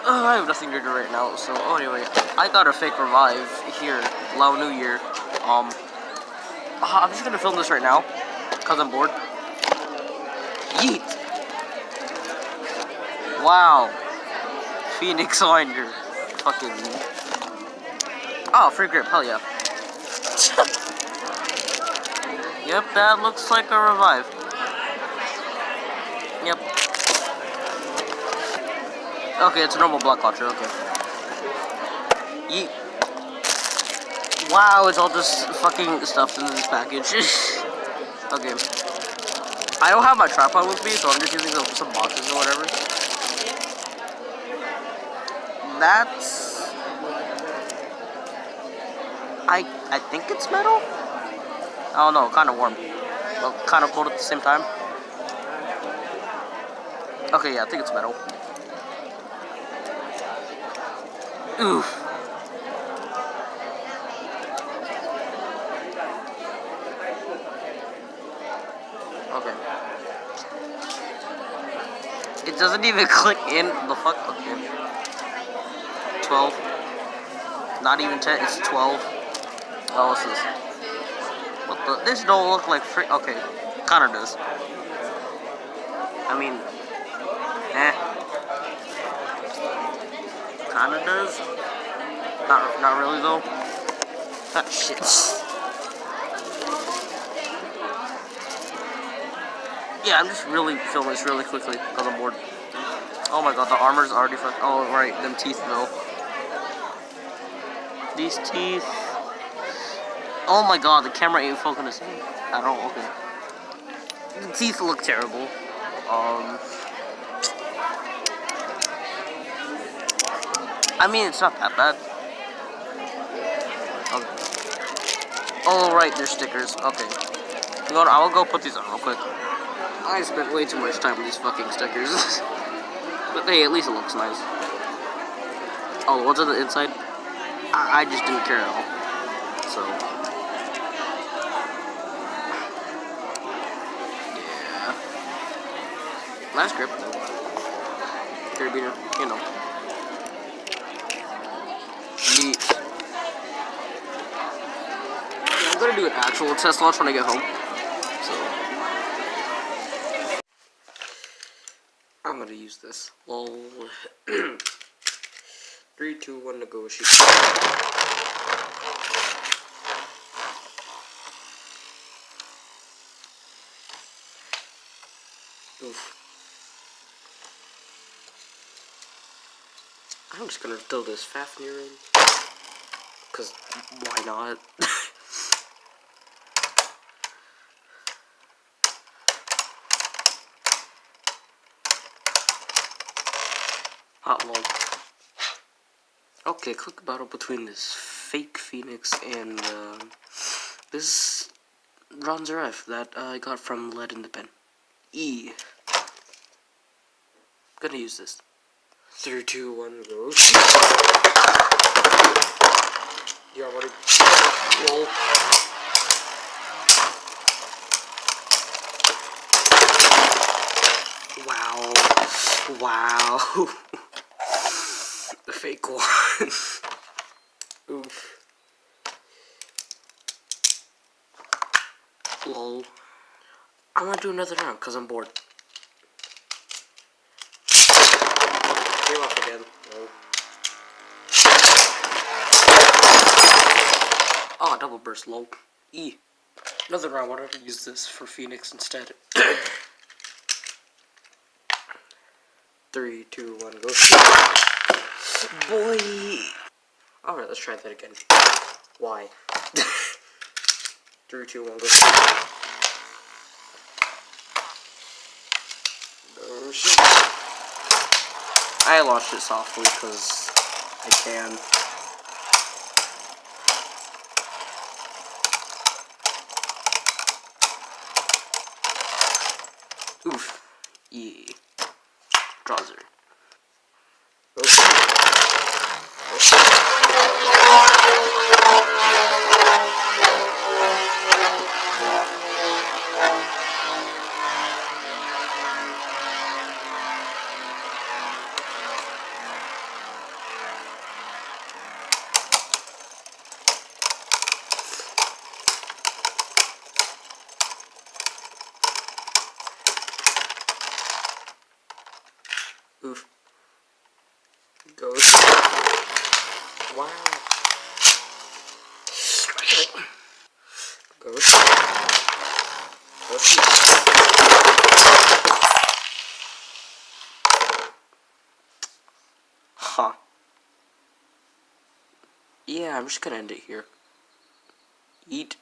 I have nothing to do right now, so anyway, I got a fake revive here, Lao New Year. I'm just gonna film this right now, cause I'm bored. Yeet! Wow! Phoenix Winder. Fucking... Oh, free grip, hell yeah. Yep, that looks like a revive. Yep. Okay, it's a normal block launcher, okay. Yeet. Wow, it's all just fucking stuffed into this package. Okay. I don't have my tripod with me, so I'm just using some boxes or whatever. That's... I think it's metal? I don't know, kind of warm. Well, kind of cold at the same time. Okay, yeah, I think it's metal. Oof. Okay. It doesn't even click in the fuck. Okay. 12. Not even 10, it's 12. Oh, what's this? What the? This don't look like free. Okay. Kinda does. I mean, kinda does. Not really though. Ah, shit. Yeah, I'm just really filming this really quickly because I'm bored. Oh my god, the armor's already fucked. Oh, right, them teeth though. These teeth. Oh my god, the camera ain't focusing at all. Okay. The teeth look terrible. I mean, it's not that bad. Okay. Oh, right, there's stickers. Okay. You know what, I will go put these on real quick. I spent way too much time with these fucking stickers. But hey, at least it looks nice. Oh, the ones on the inside? I just didn't care at all. So. Yeah. Nice grip. Carabiner, you know. Yeet. Yeah, I'm gonna do an actual test launch when I get home. I'm gonna use this. Lol. 3, 2, 1 to go shoot. Oof. I'm just gonna throw this Fafnir in. Cause why not? Hot lol. Okay, quick battle between this fake Phoenix and this bronzer F that I got from Lead in the Pen. E. Gonna use this. 3, 2, 1, go. You already roll. Wow. Wow. The fake one. Oof. Lol. I want to do another round because I'm bored. You're off again. Lol. Oh, double burst, lol. E. Another round. Why don't I use this for Phoenix instead? 3, 2, 1, go. Boy! Alright, let's try that again. Why? 3, 2, 1, go. Oh, shit. I launched it softly because I can. Oof. Yeah. Drawser. Oof. Ghost. Wow. Ghost. Ghost. Huh. Yeah, I'm just gonna end it here. Eat.